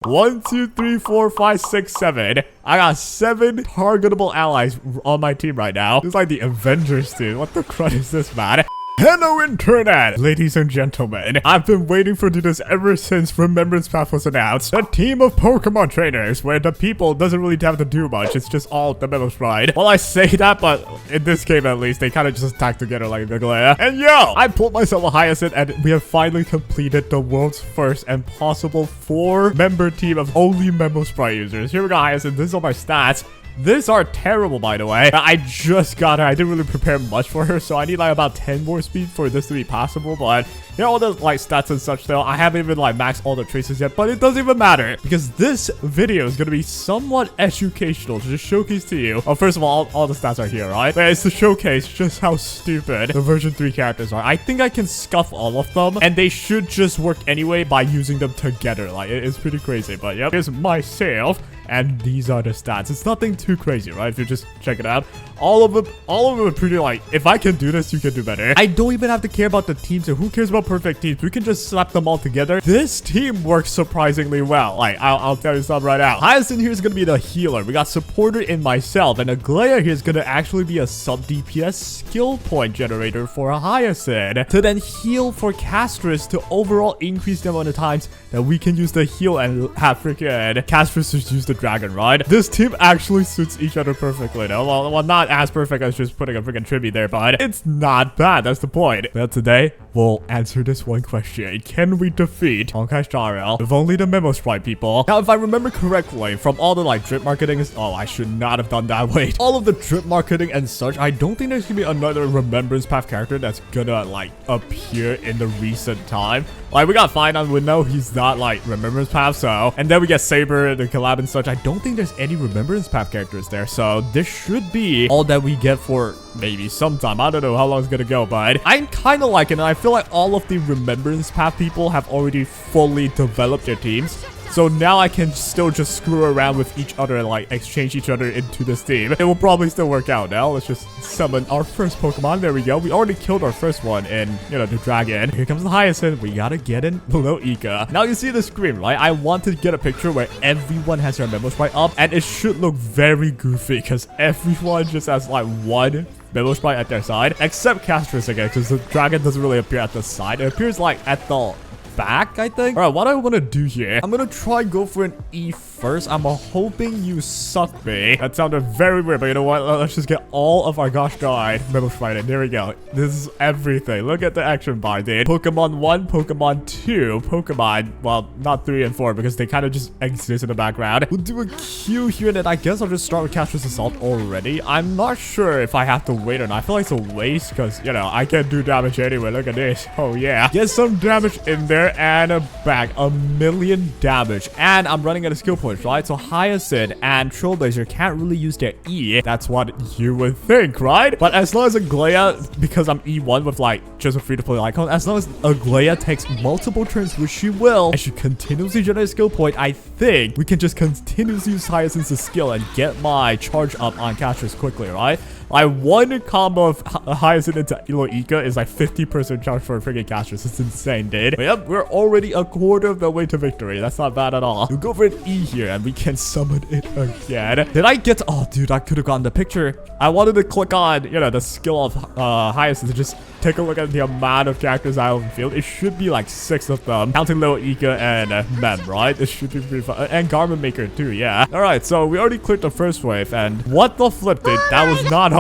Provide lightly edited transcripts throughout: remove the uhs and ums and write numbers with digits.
1, 2, 3, 4, 5, 6, 7. I got 7 targetable allies on my team right now. It's like the Avengers, dude. What the crud is this, man? Hello, Internet! Ladies and gentlemen, I've been waiting for this ever since Remembrance Path was announced. A team of Pokemon trainers where the people doesn't really have to do much. It's just all the Memo Sprite. Well, I say that, but in this game at least, they kind of just attack together like the Glare. And yo, I pulled myself a Hyacinth and we have finally completed the world's first and possible 4-member team of only Memo Sprite users. Here we go, Hyacinth. These are my stats. These are terrible, by the way. I just got her. I didn't really prepare much for her, so I need like about 10 more speed for this to be possible. But you know, all the like stats and such though, I haven't even like maxed all the traces yet, but it doesn't even matter because this video is gonna be somewhat educational to just showcase to you. Oh, first of all the stats are here, right? But it's to showcase just how stupid the version 3 characters are. I think I can scuff all of them, and they should just work anyway by using them together. Like it's pretty crazy. But yep, here's myself. And these are the stats. It's nothing too crazy, right? If you just check it out. All of them are pretty like, if I can do this, you can do better. I don't even have to care about the teams, or who cares about perfect teams? We can just slap them all together. This team works surprisingly well. Like, I'll tell you something right now. Hyacinth here is going to be the healer. We got supporter in myself. And Aglaya here is going to actually be a sub DPS skill point generator for a Hyacinth. To then heal for Castris to overall increase the amount of times that we can use the heal and have freaking Castris just use the dragon, right? This team actually suits each other perfectly, though. Well, not as perfect as just putting a freaking tribute there, but it's not bad. That's the point. But today, we'll answer this one question. Can we defeat Honkai Star with only the Memo Sprite people? Now, if I remember correctly, from all the like drip marketing, oh, I should not have done that. Wait, all of the drip marketing and such, I don't think there's gonna be another Remembrance Path character that's gonna like appear in the recent time. Like, we got Fine on, we know he's not like Remembrance Path, so, and then we get Saber, the collab and such. I don't think there's any Remembrance Path characters there, so this should be all that we get for maybe sometime. I don't know how long it's gonna go, but I'm kind of liking it. I feel like all of the Remembrance Path people have already fully developed their teams. So now I can still just screw around with each other and like exchange each other into this team. It will probably still work out. Now let's just summon our first Pokemon. There we go. We already killed our first one in, you know, the dragon. Here comes the Hyacinth. We gotta get in below Ika. Now you see the screen, right? I want to get a picture where everyone has their Memo Sprite up, and it should look very goofy because everyone just has like one Memo Sprite at their side, except Castris again, because the dragon doesn't really appear at the side. It appears like at the back, I think. All right, what I want to do here, I'm gonna try go for an E first. I'm hoping you suck me. That sounded very weird, but you know what? Let's just get all of our gosh darn Memo Sprite in. There we go. This is everything. Look at the action bar, dude. Pokemon 1, Pokemon 2, Pokemon, well, not 3 and 4 because they kind of just exist in the background. We'll do a Q here, and then I guess I'll just start with Castris Assault already. I'm not sure if I have to wait or not. I feel like it's a waste because, you know, I can do damage anyway. Look at this. Oh, yeah. Get some damage in there and a bag. 1,000,000 damage. And I'm running at a skill point, right? So Hyacinth and Trailblazer can't really use their E. That's what you would think, right? But as long as Aglaya, because I'm E1 with like just a free-to-play icon, as long as Aglaya takes multiple turns, which she will, and she continuously generates skill point, I think we can just continuously use Hyacinth's skill and get my charge up on Castris quickly, right? Like, one combo of Hyacinth into Elo Ika is like 50% charge for a freaking Castris. It's insane, dude. But yep, we're already a quarter of the way to victory. That's not bad at all. We'll go for an E here, and we can summon it again. Did I get to... Oh, dude, I could have gotten the picture. I wanted to click on, you know, the skill of Hyacinth to just take a look at the amount of characters I have in the field. It should be like 6 of them, counting Little Ika and Mem, right? It should be pretty fun. And Garment Maker too, yeah. All right, so we already cleared the first wave, and what the flip, dude? That was not hard.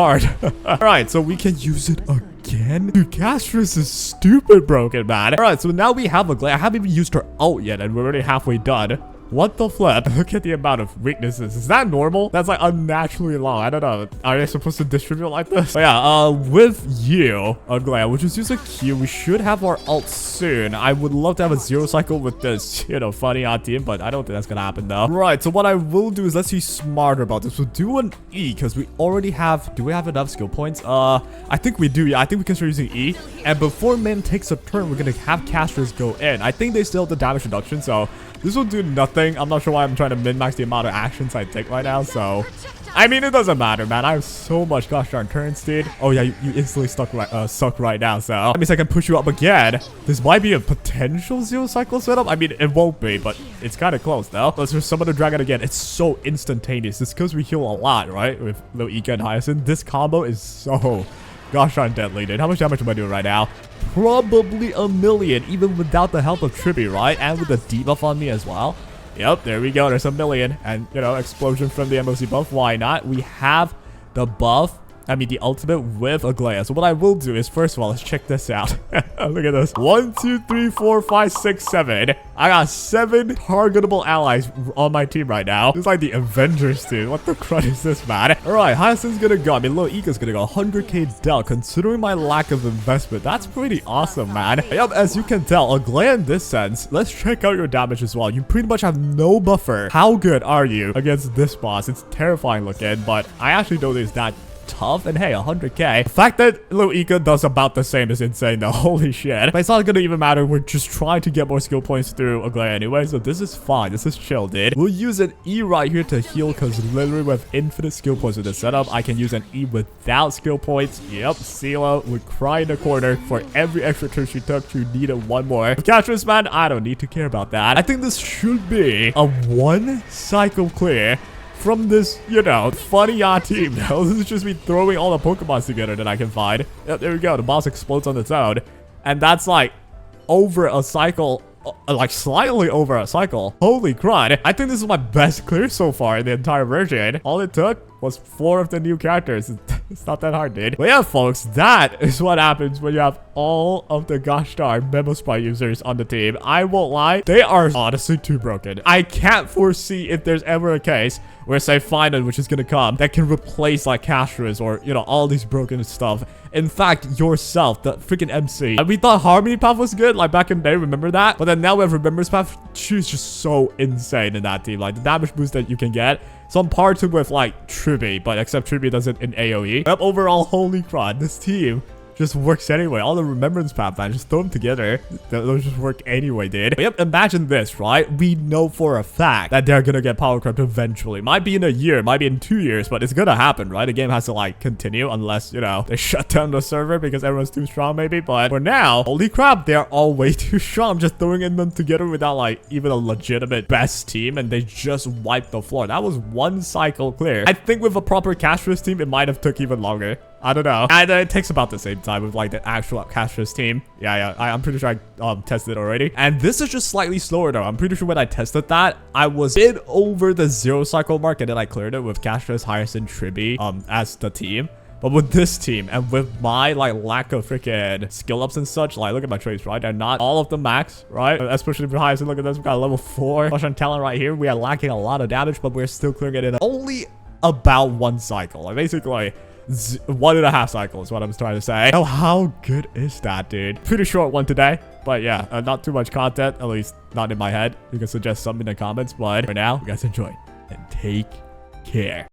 All right, so we can use it again. Dude, Castris is stupid broken, man. All right, so now we have Aglaya. I haven't even used her ult yet, and we're already halfway done. What the flip? Look at the amount of weaknesses. Is that normal? That's like unnaturally long. I don't know. Are they supposed to distribute like this? But yeah, with you, Aglaya, we'll just use a Q. We should have our ult soon. I would love to have a 0 cycle with this, you know, funny odd team, but I don't think that's gonna happen though. Right, so what I will do is let's be smarter about this. We'll do an E because we already have, do we have enough skill points? I think we do. Yeah, I think we can start using E. And before Min takes a turn, we're gonna have Castris go in. I think they still have the damage reduction, so this will do nothing thing. I'm not sure why I'm trying to min-max the amount of actions I take right now, so... I mean, it doesn't matter, man. I have so much gosh darn turns, dude. Oh, yeah, you instantly suck right now, so... That means I can push you up again. This might be a potential zero cycle setup. I mean, it won't be, but it's kind of close, though. Let's just summon the dragon again. It's so instantaneous. It's because we heal a lot, right? With Lil Ika and Hyacinth. This combo is so... gosh darn deadly, dude. How much damage am I doing right now? Probably 1,000,000, even without the help of Trippy, right? And with the debuff on me as well. Yep, there we go. There's 1,000,000. And, you know, explosion from the MOC buff. Why not? We have the buff. I mean, the ultimate with Aglaia. So what I will do is, first of all, let's check this out. Look at this. 1, 2, 3, 4, 5, 6, 7. I got 7 targetable allies on my team right now. It's like the Avengers, dude. What the crud is this, man? All right, Hyacinth's gonna go. I mean, Lil Ika's gonna go. 100k Del. Considering my lack of investment, that's pretty awesome, man. Yep, as you can tell, Aglaia in this sense. Let's check out your damage as well. You pretty much have no buffer. How good are you against this boss? It's terrifying looking, but I actually know there's that tough. And hey, 100k. The fact that Lil Ika does about the same is insane though. Holy shit. But it's not gonna even matter. We're just trying to get more skill points through Aglaia anyway, so this is fine. This is chill, dude. We'll use an E right here to heal, because literally with infinite skill points with this setup, I can use an E without skill points. Yep, Sela would cry in the corner. For every extra turn she took, she needed one more. Catchers, man, I don't need to care about that. I think this should be a 1 cycle clear from this, you know, funny team. Now, this is just me throwing all the Pokemons together that I can find. Yep, there we go. The boss explodes on its own. And that's like over a cycle, like slightly over a cycle. Holy crud. I think this is my best clear so far in the entire version. All it took was 4 of the new characters. It's not that hard, dude. But yeah, folks, that is what happens when you have all of the gosh darn Memo Sprite users on the team. I won't lie, they are honestly too broken. I can't foresee if there's ever a case where, say, Final, which is gonna come, that can replace like Castras or, you know, all these broken stuff. In fact, yourself, the freaking MC. And we thought Harmony Path was good, like back in the day, remember that? But then now we have Remembrance Path. She's just so insane in that team. Like the damage boost that you can get. Some parts with like Trippy, but except Trippy does it in AoE. Yep, overall, holy crud, this team just works anyway. All the Remembrance Path, man, just throw them together. Those just work anyway, dude. But yep, imagine this, right? We know for a fact that they're gonna get power crept eventually. Might be in a year, might be in 2 years, but it's gonna happen, right? The game has to like continue unless, you know, they shut down the server because everyone's too strong maybe. But for now, holy crap, they're all way too strong. I'm just throwing them together without like even a legitimate best team, and they just wiped the floor. That was 1 cycle clear. I think with a proper Castras team, it might have took even longer. I don't know. And it takes about the same time with like the actual Castras team. Yeah, I'm pretty sure I tested it already. And this is just slightly slower though. I'm pretty sure when I tested that, I was a bit over the 0 cycle mark, and then I cleared it with Castras, Hyacinth, Trippy as the team. But with this team and with my like lack of freaking skill ups and such, like look at my traits, right? They're not all of the max, right? Especially for Hyacinth, look at this. We got level 4 Russian talent right here. We are lacking a lot of damage, but we're still clearing it in only about 1 cycle. Like basically 1.5 cycles is what I'm trying to say. Oh, how good is that, dude? Pretty short one today, but yeah, not too much content, at least not in my head. You can suggest something in the comments, but for now, you guys enjoy and take care.